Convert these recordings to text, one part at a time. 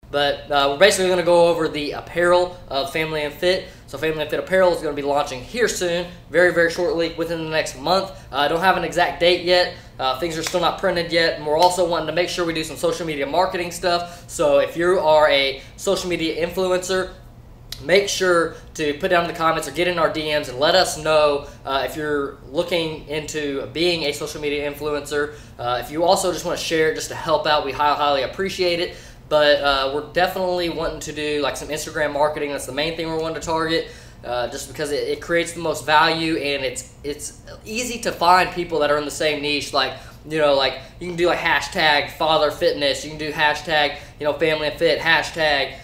But we're basically going to go over the apparel of Family and Fit. So Family and Fit Apparel is going to be launching here soon, very, very shortly, within the next month. I don't have an exact date yet. Things are still not printed yet. And we're also wanting to make sure we do some social media marketing stuff. So if you are a social media influencer, make sure to put down in the comments or get in our DMs and let us know if you're looking into being a social media influencer. If you also just want to share it just to help out, we highly appreciate it. But we're definitely wanting to do like some Instagram marketing. That's the main thing we're wanting to target, just because it creates the most value, and it's easy to find people that are in the same niche. Like, you know, like you can do like hashtag father fitness, you can do hashtag, you know, family and fit, hashtag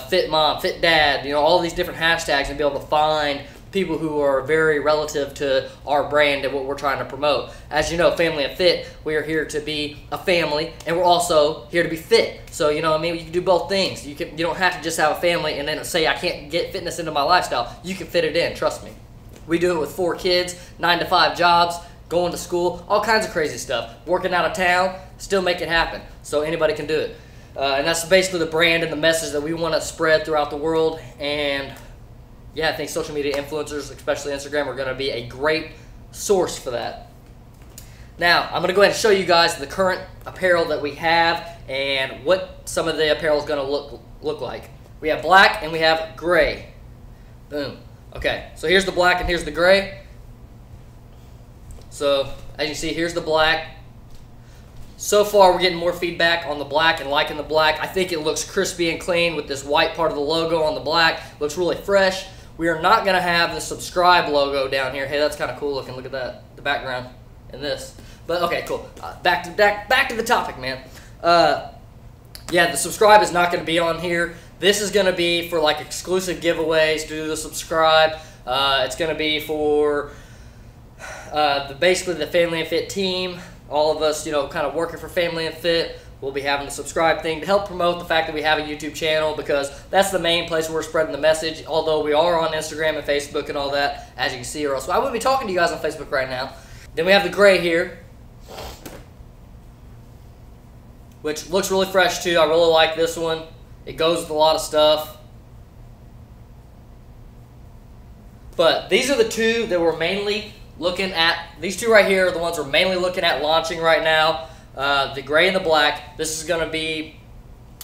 fit mom, fit dad, you know, all these different hashtags, and be able to find people who are very relative to our brand and what we're trying to promote. As you know, Family and Fit, we are here to be a family, and we're also here to be fit. So, you know what I mean, you can do both things. You don't have to just have a family and then say, I can't get fitness into my lifestyle. You can fit it in, trust me. We do it with 4 kids, 9-to-5 jobs, going to school, all kinds of crazy stuff. Working out of town, still make it happen. So anybody can do it. And that's basically the brand and the message that we want to spread throughout the world. And yeah, I think social media influencers, especially Instagram, are going to be a great source for that. Now, I'm going to go ahead and show you guys the current apparel that we have and what some of the apparel is going to look like. We have black and we have gray. Boom. Okay, so here's the black and here's the gray. So, as you see, here's the black. So far, we're getting more feedback on the black and liking the black. I think it looks crispy and clean with this white part of the logo on the black. Looks really fresh. We are not going to have the subscribe logo down here. Hey, that's kind of cool looking. Look at that, the background in this. But okay, cool. Back to the topic, man. Yeah, the subscribe is not going to be on here. This is going to be for like exclusive giveaways. Do the subscribe. It's going to be for basically the Family and Fit team. All of us, you know, kind of working for Family and Fit. We'll be having the subscribe thing to help promote the fact that we have a YouTube channel, because that's the main place where we're spreading the message, although we are on Instagram and Facebook and all that, as you can see, or else I wouldn't be talking to you guys on Facebook right now. Then we have the gray here, which looks really fresh too. I really like this one. It goes with a lot of stuff. But these are the two that we're mainly looking at. These two right here are the ones we're mainly looking at launching right now. The gray and the black. This is going to be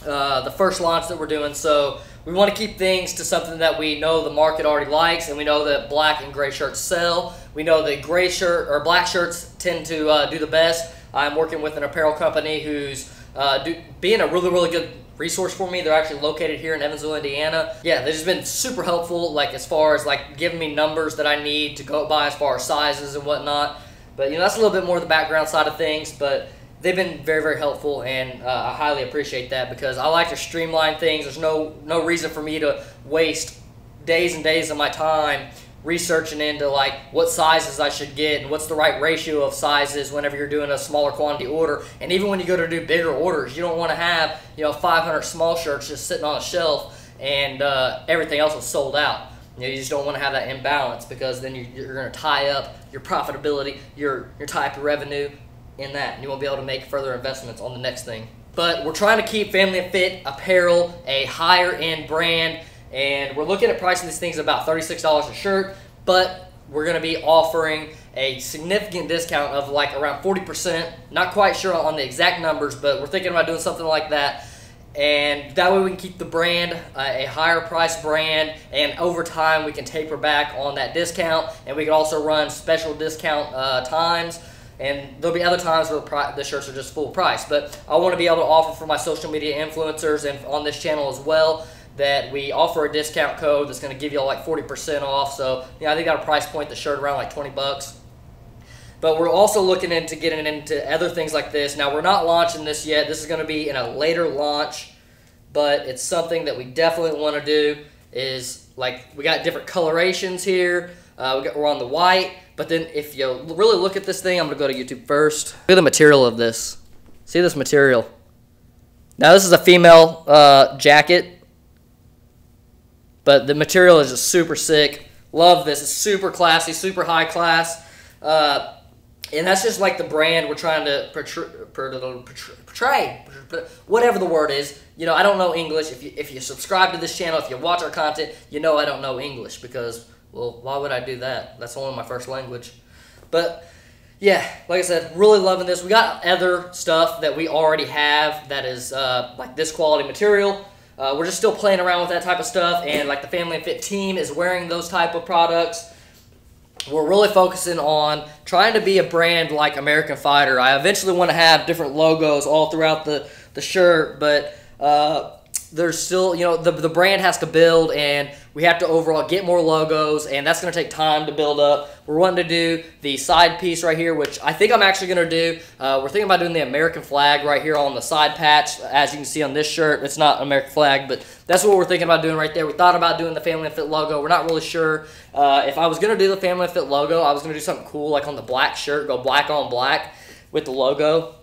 the first launch that we're doing. So we want to keep things to something that we know the market already likes, and we know that black and gray shirts sell. We know that gray shirt or black shirts tend to do the best. I'm working with an apparel company who's being a really, really good resource for me. They're actually located here in Evansville, Indiana. Yeah, they've just been super helpful, like as far as like giving me numbers that I need to go by as far as sizes and whatnot. But you know, that's a little bit more the background side of things, but they've been very, very helpful, and I highly appreciate that, because I like to streamline things. There's no reason for me to waste days and days of my time researching into like what sizes I should get and what's the right ratio of sizes whenever you're doing a smaller quantity order. And even when you go to do bigger orders, you don't want to have, you know, 500 small shirts just sitting on a shelf and everything else is sold out. You know, you just don't want to have that imbalance, because then you're going to tie up your profitability, your type of revenue in that, and you won't be able to make further investments on the next thing. But we're trying to keep Family and Fit Apparel a higher end brand, and we're looking at pricing these things about $36 a shirt, but we're going to be offering a significant discount of like around 40%. Not quite sure on the exact numbers, but we're thinking about doing something like that. And that way we can keep the brand a higher price brand, and over time we can taper back on that discount, and we can also run special discount times. And there'll be other times where the shirts are just full price. But I want to be able to offer for my social media influencers and on this channel as well, that we offer a discount code that's going to give you like 40% off. So, you know, I think I got a price point the shirt around like 20 bucks. But we're also looking into getting into other things like this. Now, we're not launching this yet. This is going to be in a later launch, but it's something that we definitely want to do. Is like, we got different colorations here. We're on the white, but then if you really look at this thing, I'm going to go to YouTube first. Look at the material of this. See this material. Now, this is a female jacket, but the material is just super sick. Love this. It's super classy, super high class. And that's just like the brand we're trying to portray, whatever the word is. You know, I don't know English. If you subscribe to this channel, if you watch our content, you know I don't know English because, well, why would I do that? That's only my first language. But yeah, like I said, really loving this. We got other stuff that we already have that is like this quality material. We're just still playing around with that type of stuff, and like the Family and Fit team is wearing those type of products. We're really focusing on trying to be a brand like American Fighter. I eventually want to have different logos all throughout the shirt, but there's still, you know, the brand has to build, and we have to overall get more logos, and that's going to take time to build up. We're wanting to do the side piece right here, which I think I'm actually going to do. We're thinking about doing the American flag right here on the side patch. As you can see on this shirt, it's not American flag, but that's what we're thinking about doing right there. We thought about doing the Family and Fit logo. We're not really sure. If I was going to do the Family and Fit logo, I was going to do something cool like on the black shirt, go black on black with the logo.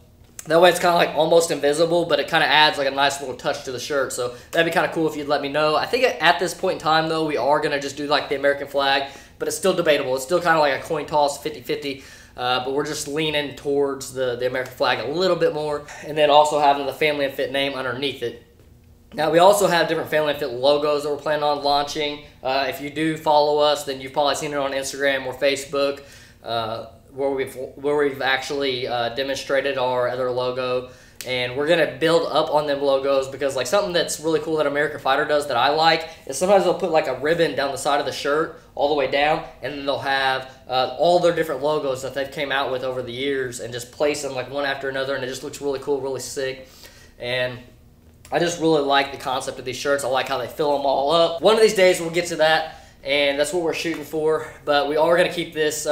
That way it's kind of like almost invisible, but it kind of adds like a nice little touch to the shirt. So that'd be kind of cool if you'd let me know. I think at this point in time, though, we are going to just do like the American flag, but it's still debatable. It's still kind of like a coin toss, 50-50, but we're just leaning towards the American flag a little bit more, and then also having the Family and Fit name underneath it. Now, we also have different Family and Fit logos that we're planning on launching. If you do follow us, then you've probably seen it on Instagram or Facebook, where we've actually demonstrated our other logo, and we're gonna build up on them logos, because like something that's really cool that American Fighter does that I like is sometimes they'll put like a ribbon down the side of the shirt all the way down, and then they'll have all their different logos that they've came out with over the years and just place them like one after another, and it just looks really cool, really sick. And I just really like the concept of these shirts. I like how they fill them all up. One of these days we'll get to that, and that's what we're shooting for. But we are going to keep this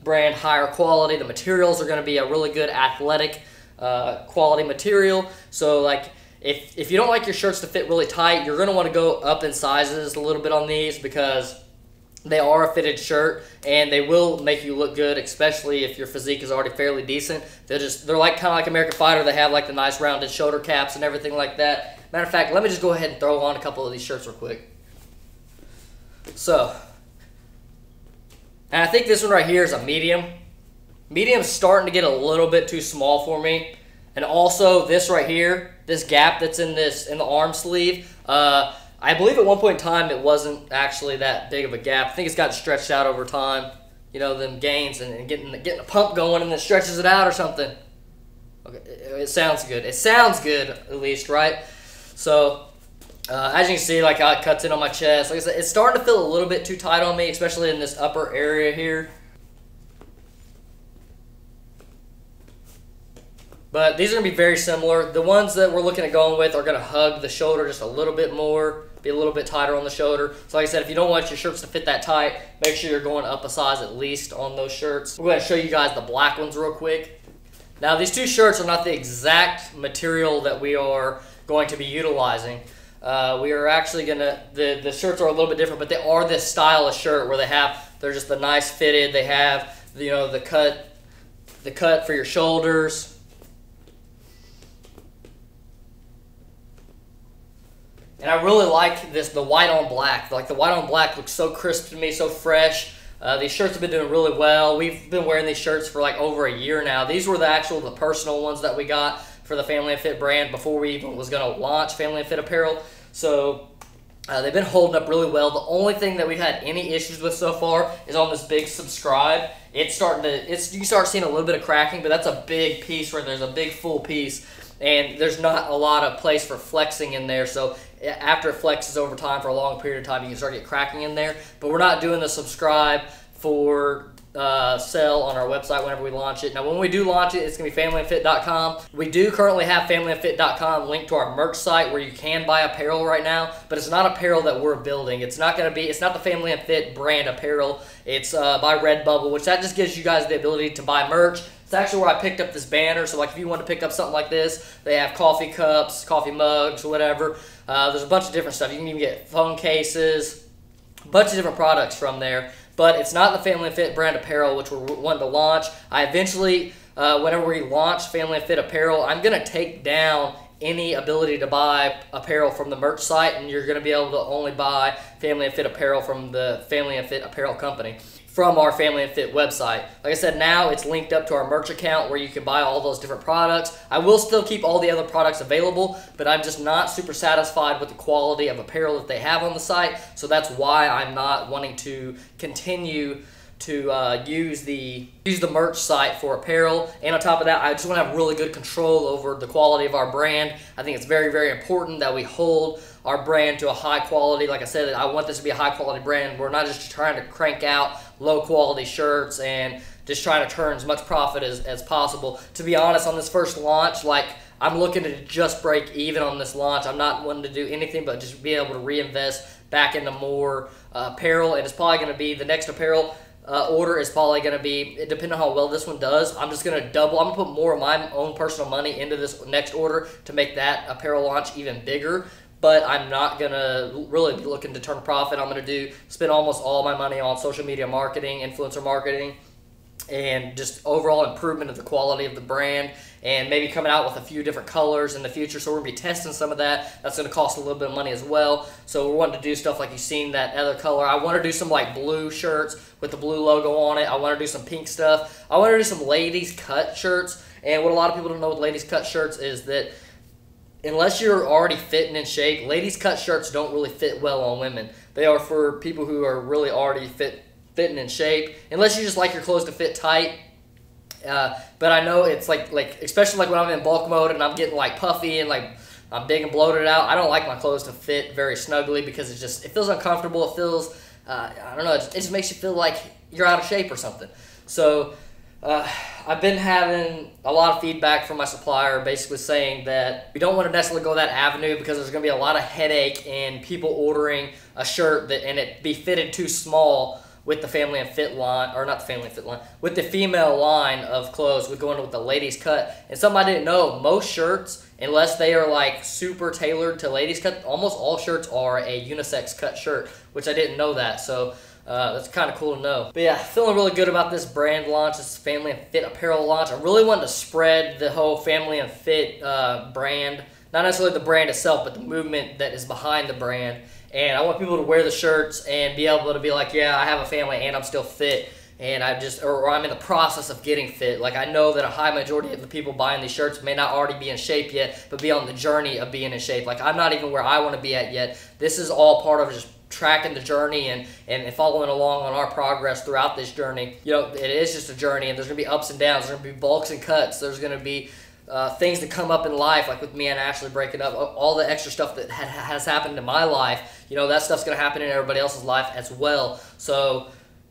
brand higher quality. The materials are going to be a really good athletic quality material. So like if you don't like your shirts to fit really tight, you're going to want to go up in sizes a little bit on these, because they are a fitted shirt and they will make you look good, especially if your physique is already fairly decent. They're like kind of like American Fighter. They have like the nice rounded shoulder caps and everything like that. Matter of fact, let me just go ahead and throw on a couple of these shirts real quick. So, and I think this one right here is a medium. Medium's starting to get a little bit too small for me. And also this right here, this gap that's in the arm sleeve, I believe at one point in time it wasn't actually that big of a gap. I think it's gotten stretched out over time. You know, them gains and getting a pump going, and then stretches it out or something. Okay, it sounds good. It sounds good, at least, right? So, as you can see, like how it cuts in on my chest. Like I said, it's starting to feel a little bit too tight on me, especially in this upper area here. But these are going to be very similar. The ones that we're looking at going with are going to hug the shoulder just a little bit more, be a little bit tighter on the shoulder. So like I said, if you don't want your shirts to fit that tight, make sure you're going up a size at least on those shirts. We're going to show you guys the black ones real quick. Now, these two shirts are not the exact material that we are going to be utilizing. We are actually going to, the shirts are a little bit different, but they are this style of shirt where they're just the nice fitted. They have, you know, the cut for your shoulders. And I really like the white on black. Like the white on black looks so crisp to me, so fresh. These shirts have been doing really well. We've been wearing these shirts for like over a year now. These were the personal ones that we got for the Family and Fit brand before we even was going to launch Family and Fit Apparel. So they've been holding up really well. The only thing that we've had any issues with so far is on this big subscribe. You start seeing a little bit of cracking, but that's a big piece where there's a big full piece. And there's not a lot of place for flexing in there, so after it flexes over time for a long period of time, you can start to get cracking in there. But we're not doing the subscribe for sale on our website whenever we launch it. Now, when we do launch it, it's going to be familyandfit.com. We do currently have familyandfit.com linked to our merch site where you can buy apparel right now, but it's not apparel that we're building. It's not the Family and Fit brand apparel. It's by Redbubble, which that just gives you guys the ability to buy merch. It's actually where I picked up this banner, so like if you want to pick up something like this, they have coffee cups, coffee mugs, whatever. There's a bunch of different stuff. You can even get phone cases, a bunch of different products from there. But it's not the Family and Fit brand apparel, which we're wanting to launch. I eventually, whenever we launch Family and Fit Apparel, I'm going to take down any ability to buy apparel from the merch site, and you're going to be able to only buy Family and Fit apparel from the Family and Fit Apparel company from our Family and Fit website. Like I said, now it's linked up to our merch account where you can buy all those different products. I will still keep all the other products available, but I'm just not super satisfied with the quality of apparel that they have on the site, so that's why I'm not wanting to continue to use the merch site for apparel. And on top of that, I just want to have really good control over the quality of our brand. I think it's very, very important that we hold our brand to a high quality. Like I said, I want this to be a high quality brand. We're not just trying to crank out low quality shirts and just trying to turn as much profit as possible. To be honest, on this first launch, like, I'm looking to just break even on this launch. I'm not wanting to do anything but just be able to reinvest back into more apparel, and it's probably going to be the next apparel order is probably going to be, depending on how well this one does, I'm just going to double. I'm going to put more of my own personal money into this next order to make that apparel launch even bigger. But I'm not going to really be looking to turn a profit. I'm going to spend almost all my money on social media marketing, influencer marketing, and just overall improvement of the quality of the brand, and maybe coming out with a few different colors in the future. So we're going to be testing some of that. That's going to cost a little bit of money as well. So we're wanting to do stuff like you've seen that other color. I want to do some like blue shirts with the blue logo on it. I want to do some pink stuff. I want to do some ladies cut shirts. And what a lot of people don't know with ladies cut shirts is that unless you're already fit and in shape, ladies cut shirts don't really fit well on women. They are for people who are really already fitting in shape, unless you just like your clothes to fit tight. But I know it's like especially like when I'm in bulk mode and I'm getting like puffy and like I'm big and bloated out, I don't like my clothes to fit very snugly because it feels uncomfortable. It feels I don't know, it just makes you feel like you're out of shape or something. So I've been having a lot of feedback from my supplier basically saying that we don't want to necessarily go that avenue because there's going to be a lot of headache in people ordering a shirt and it be fitted too small with the Family and Fit line, or not the Family and Fit line, with the female line of clothes, with going with the ladies cut. And something I didn't know, most shirts, unless they are like super tailored to ladies cut, almost all shirts are a unisex cut shirt, which I didn't know that. So that's kind of cool to know. But yeah, feeling really good about this brand launch, this Family and Fit apparel launch. I really wanted to spread the whole Family and Fit brand, not necessarily the brand itself, but the movement that is behind the brand. And I want people to wear the shirts and be able to be like, yeah, I have a family and I'm still fit, and or I'm in the process of getting fit. Like, I know that a high majority of the people buying these shirts may not already be in shape yet, but be on the journey of being in shape. Like, I'm not even where I want to be at yet. This is all part of just tracking the journey and following along on our progress throughout this journey. You know, it is just a journey, and there's going to be ups and downs. There's going to be bulks and cuts. There's going to be things that come up in life, like with me and Ashley breaking up, all the extra stuff that has happened in my life. You know, that stuff's going to happen in everybody else's life as well. So,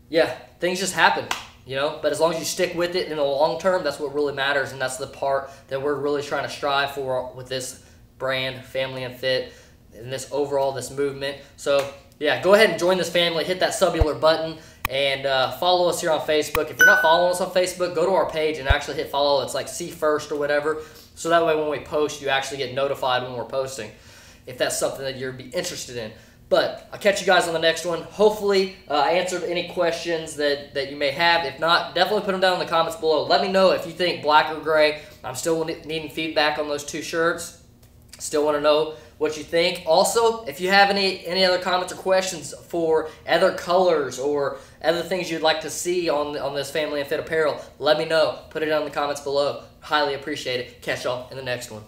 yeah, things just happen, you know. But as long as you stick with it in the long term, that's what really matters, and that's the part that we're really trying to strive for with this brand, Family and Fit, and this movement. So, yeah, go ahead and join this family. Hit that subular button. And follow us here on Facebook. If you're not following us on Facebook, go to our page and actually hit follow. It's like see first or whatever. So that way when we post, you actually get notified when we're posting, if that's something that you'd be interested in. But I'll catch you guys on the next one. Hopefully I answered any questions that you may have. If not, definitely put them down in the comments below. Let me know if you think black or gray. I'm still needing feedback on those two shirts. Still want to know what you think. Also, if you have any other comments or questions for other colors or other things you'd like to see on this Family and Fit apparel, let me know. Put it down in the comments below. Highly appreciate it. Catch y'all in the next one.